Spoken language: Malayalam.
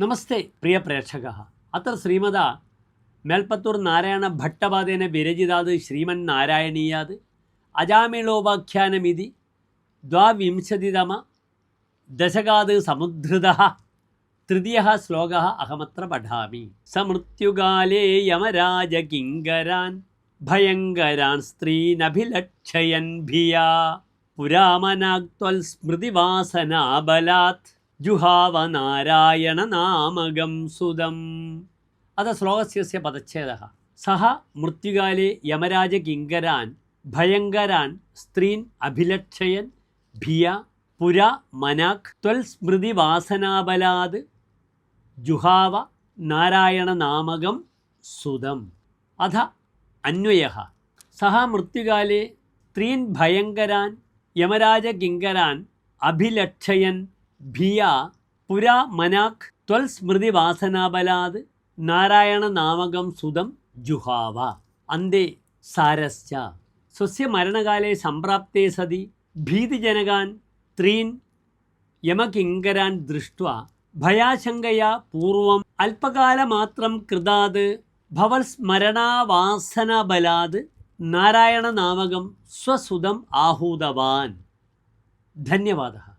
നമസ്തേ പ്രിയ പ്രേക്ഷകः അത്ര ശ്രീമത മേൽപ്പത്തൂർ നാരായണ ഭട്ടപാദേന വിരചിതാത് ശ്രീമന്നാരായണീയാത് അജാമിളോപാഖ്യാനമിതി ദ്വാവിംശതിതമ ദശകാത് സമുദ്ധൃതഃ തൃതീയഃ ശ്ലോകः അഹമത്ര പഠാമി. സമൃത്യുകാലേ യമരാജകിങ്കരാൻ ഭയങ്കരാൻ സ്ത്രീനഭിലക്ഷയൻ ഭിയാ പുരാമനാക്ത്വൽ സ്മൃതിവാസനാബലാത് ജുഹാവ നാരായണ നാമകം സുതം. അത ശ്ലോകസ്യ പദച്ഛേദഃ. സഹ മൃത്യുകാലേ യമരാജകിങ്കരാൻ ഭയങ്കരാൻ സ്ത്രീൻ അഭിലക്ഷയൻ ഭിയ പുരാ മനാക് ത്വൽ സ്മൃതിവാസനാബലാത് ജുഹാവ നാരായണ നാമകം സുതം. അഥ അന്വയഃ. സഹ മൃത്യുകാലേ സ്ത്രീൻ ഭയങ്കരാൻ യമരാജകിങ്കരാൻ അഭിലക്ഷയൻ ഭിയാ പുരാ മനാക് ത്വൽ സ്മൃതിവാസനാബലാത് നാരായണ നാമകം സുതം ജുഹാവ. അന്തേ സാരശ്ച. സ്വസ്യ മരണകാലേ സംപ്രാപ്തേ സതി ഭീതിജനകാൻ ത്രീൻ യമകിങ്കരാൻ ദൃഷ്ട്വാ ഭയാശങ്കയാ പൂർവം അല്പകാലമാത്രം കൃതാത് ഭവൽസ്മരണാവാസനബലാത് നാരായണ നാമകം സ്വസുതം ആഹൂതവാൻ. ധന്യവാദः.